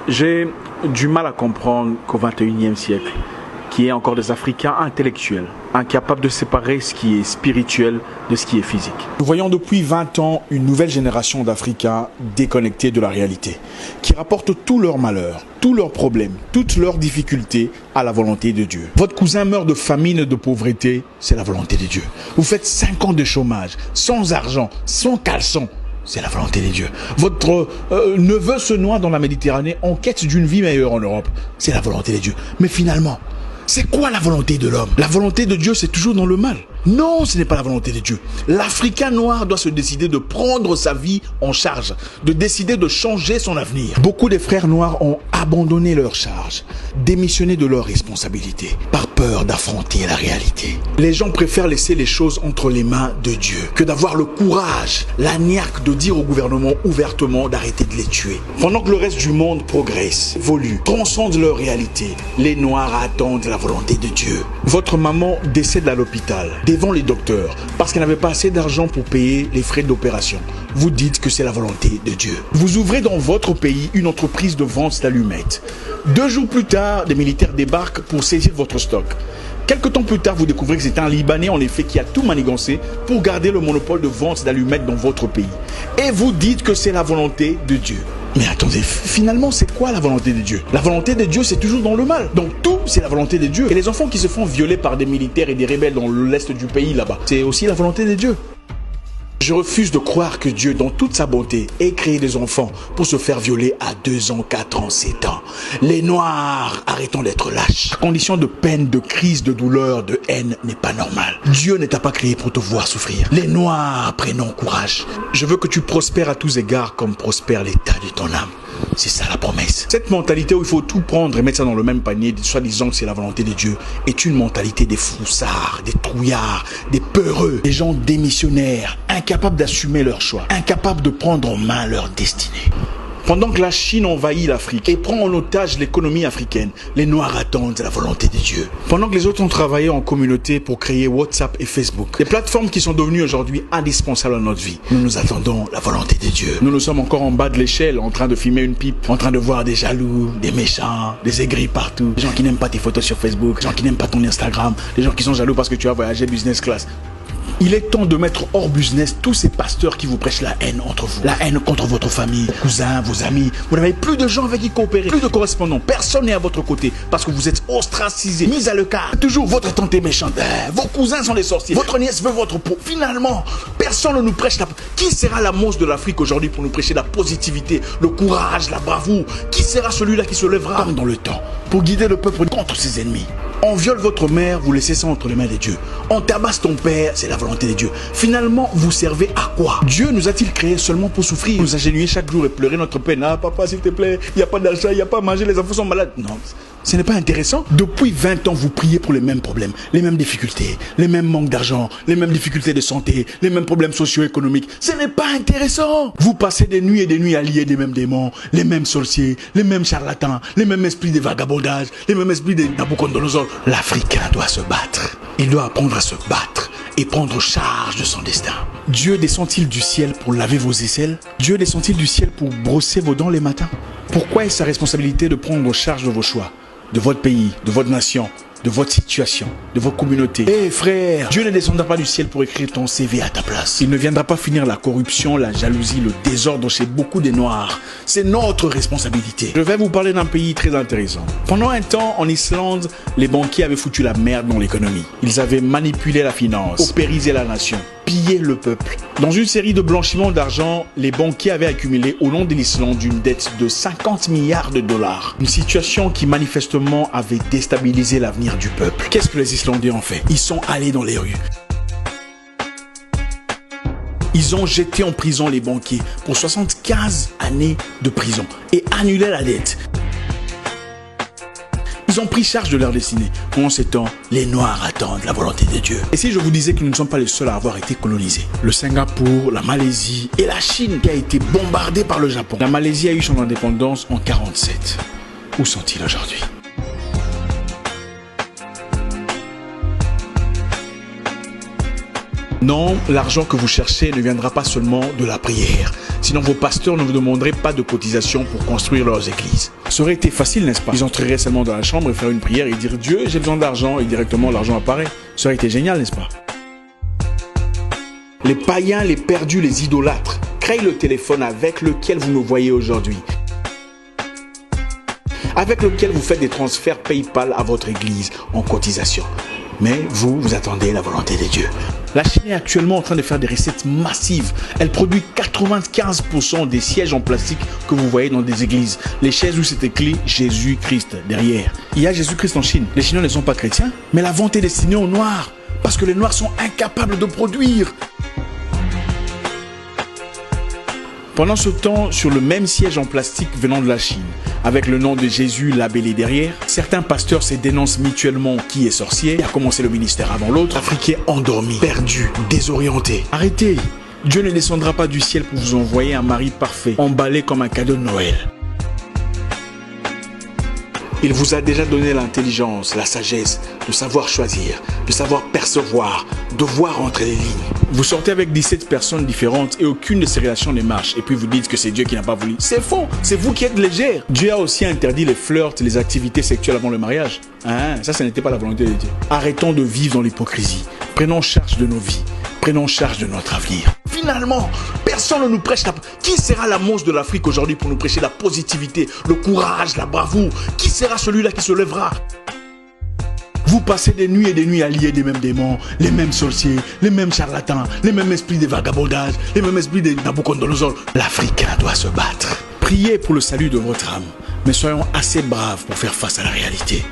J'ai du mal à comprendre qu'au XXIe siècle, qu'il y ait encore des Africains intellectuels, incapables de séparer ce qui est spirituel de ce qui est physique. Nous voyons depuis 20 ans une nouvelle génération d'Africains déconnectés de la réalité, qui rapportent tous leurs malheurs, tous leurs problèmes, toutes leurs difficultés à la volonté de Dieu. Votre cousin meurt de famine et de pauvreté, c'est la volonté de Dieu. Vous faites 5 ans de chômage, sans argent, sans caleçon, c'est la volonté de Dieu. Votre neveu se noie dans la Méditerranée en quête d'une vie meilleure en Europe, c'est la volonté de Dieu. Mais finalement, c'est quoi la volonté de l'homme? La volonté de Dieu, c'est toujours dans le mal. Non, ce n'est pas la volonté de Dieu. L'Africain noir doit se décider de prendre sa vie en charge, de décider de changer son avenir. Beaucoup des frères noirs ont abandonné leur charge, démissionné de leurs responsabilités, par peur d'affronter la réalité. Les gens préfèrent laisser les choses entre les mains de Dieu que d'avoir le courage, la niaque de dire au gouvernement ouvertement d'arrêter de les tuer. Pendant que le reste du monde progresse, évolue, transcende leur réalité, les Noirs attendent la volonté de Dieu. Votre maman décède à l'hôpital, devant les docteurs, parce qu'elle n'avait pas assez d'argent pour payer les frais d'opération. Vous dites que c'est la volonté de Dieu. Vous ouvrez dans votre pays une entreprise de vente d'allumettes. 2 jours plus tard, des militaires débarquent pour saisir votre stock. Quelque temps plus tard, vous découvrez que c'est un Libanais en effet qui a tout manigancé pour garder le monopole de vente d'allumettes dans votre pays. Et vous dites que c'est la volonté de Dieu. Mais attendez, finalement, c'est quoi la volonté de Dieu? La volonté de Dieu, c'est toujours dans le mal. Donc tout, c'est la volonté de Dieu. Et les enfants qui se font violer par des militaires et des rebelles dans l'est du pays là-bas, c'est aussi la volonté de Dieu. Je refuse de croire que Dieu, dans toute sa bonté, ait créé des enfants pour se faire violer à 2 ans, 4 ans, 7 ans. Les Noirs, arrêtons d'être lâches. La condition de peine, de crise, de douleur, de haine n'est pas normale. Dieu ne t'a pas créé pour te voir souffrir. Les Noirs, prenons courage. Je veux que tu prospères à tous égards comme prospère l'état de ton âme. C'est ça la promesse. Cette mentalité où il faut tout prendre et mettre ça dans le même panier, soi-disant que c'est la volonté de Dieu, est une mentalité des froussards, des trouillards, des peureux, des gens démissionnaires, incapables d'assumer leur choix, incapables de prendre en main leur destinée. Pendant que la Chine envahit l'Afrique et prend en otage l'économie africaine, les Noirs attendent la volonté de Dieu. Pendant que les autres ont travaillé en communauté pour créer WhatsApp et Facebook, des plateformes qui sont devenues aujourd'hui indispensables à notre vie, nous attendons la volonté de Dieu. Nous sommes encore en bas de l'échelle, en train de fumer une pipe, en train de voir des jaloux, des méchants, des aigris partout, des gens qui n'aiment pas tes photos sur Facebook, des gens qui n'aiment pas ton Instagram, des gens qui sont jaloux parce que tu as voyagé business class. Il est temps de mettre hors business tous ces pasteurs qui vous prêchent la haine entre vous. La haine contre votre famille, vos cousins, vos amis. Vous n'avez plus de gens avec qui coopérer, plus de correspondants. Personne n'est à votre côté parce que vous êtes ostracisés, mis à l'écart. Toujours votre tante est méchante. Vos cousins sont des sorciers. Votre nièce veut votre peau. Finalement, personne ne nous prêche la... Qui sera la mousse de l'Afrique aujourd'hui pour nous prêcher la positivité, le courage, la bravoure? Qui sera celui-là qui se lèvera dans le temps pour guider le peuple contre ses ennemis? On viole votre mère, vous laissez ça entre les mains de Dieu. On tabasse ton père, c'est la volonté de Dieu. Finalement, vous servez à quoi? Dieu nous a-t-il créés seulement pour souffrir? Nous agenouiller chaque jour et pleurer notre peine. Ah papa, s'il te plaît, il n'y a pas d'argent, il n'y a pas à manger, les enfants sont malades. Non, ce n'est pas intéressant. Depuis 20 ans, vous priez pour les mêmes problèmes, les mêmes difficultés, les mêmes manques d'argent, les mêmes difficultés de santé, les mêmes problèmes socio-économiques. Ce n'est pas intéressant. Vous passez des nuits à lier des mêmes démons, les mêmes sorciers, les mêmes charlatans, les mêmes esprits de vagabondage, les mêmes esprits de Nabucodonosor. L'Africain doit se battre. Il doit apprendre à se battre et prendre charge de son destin. Dieu descend-il du ciel pour laver vos aisselles? Dieu descend-il du ciel pour brosser vos dents les matins? Pourquoi est-ce sa responsabilité de prendre charge de vos choix, de votre pays, de votre nation, de votre situation, de vos communautés? Eh frère, Dieu ne descendra pas du ciel pour écrire ton CV à ta place. Il ne viendra pas finir la corruption, la jalousie, le désordre chez beaucoup des Noirs. C'est notre responsabilité. Je vais vous parler d'un pays très intéressant. Pendant un temps, en Islande, les banquiers avaient foutu la merde dans l'économie. Ils avaient manipulé la finance, paupérisé la nation, pillé le peuple. Dans une série de blanchiments d'argent, les banquiers avaient accumulé au nom de l'Islande une dette de 50 milliards de dollars. Une situation qui manifestement avait déstabilisé l'avenir du peuple. Qu'est-ce que les Islandais ont fait? Ils sont allés dans les rues. Ils ont jeté en prison les banquiers pour 75 années de prison et annulé la dette. Ils ont pris charge de leur destinée. Pendant ce temps, les Noirs attendent la volonté de Dieu. Et si je vous disais que nous ne sommes pas les seuls à avoir été colonisés? Le Singapour, la Malaisie et la Chine qui a été bombardée par le Japon. La Malaisie a eu son indépendance en 1947. Où sont-ils aujourd'hui? Non, l'argent que vous cherchez ne viendra pas seulement de la prière. Sinon, vos pasteurs ne vous demanderaient pas de cotisation pour construire leurs églises. Ça aurait été facile, n'est-ce pas? Ils entreraient seulement dans la chambre et faire une prière et dire « Dieu, j'ai besoin d'argent » et directement l'argent apparaît. Ça aurait été génial, n'est-ce pas? Les païens, les perdus, les idolâtres créent le téléphone avec lequel vous me voyez aujourd'hui, avec lequel vous faites des transferts PayPal à votre église en cotisation. Mais vous attendez la volonté de Dieu. La Chine est actuellement en train de faire des recettes massives. Elle produit 95% des sièges en plastique que vous voyez dans des églises. Les chaises où c'est écrit Jésus-Christ derrière. Il y a Jésus-Christ en Chine. Les Chinois ne sont pas chrétiens, mais la vente est destinée aux Noirs. Parce que les Noirs sont incapables de produire. Pendant ce temps, sur le même siège en plastique venant de la Chine, avec le nom de Jésus labellé derrière, certains pasteurs se dénoncent mutuellement qui est sorcier, qui a commencé le ministère avant l'autre, Africains endormis, perdus, désorientés. Arrêtez! Dieu ne descendra pas du ciel pour vous envoyer un mari parfait, emballé comme un cadeau de Noël. Il vous a déjà donné l'intelligence, la sagesse, de savoir choisir, de savoir percevoir, de voir entre les lignes. Vous sortez avec 17 personnes différentes et aucune de ces relations ne marche. Et puis vous dites que c'est Dieu qui n'a pas voulu. C'est faux, c'est vous qui êtes légère. Dieu a aussi interdit les flirts, les activités sexuelles avant le mariage. Ça n'était pas la volonté de Dieu. Arrêtons de vivre dans l'hypocrisie. Prenons charge de nos vies. Prenons charge de notre avenir. Finalement, personne ne nous prêche la... Qui sera la monstre de l'Afrique aujourd'hui pour nous prêcher la positivité, le courage, la bravoure? Qui sera celui-là qui se lèvera? Vous passez des nuits et des nuits à lier des mêmes démons, les mêmes sorciers, les mêmes charlatans, les mêmes esprits de vagabondage, les mêmes esprits de Nabucodonosor. L'Africain doit se battre. Priez pour le salut de votre âme, mais soyons assez braves pour faire face à la réalité.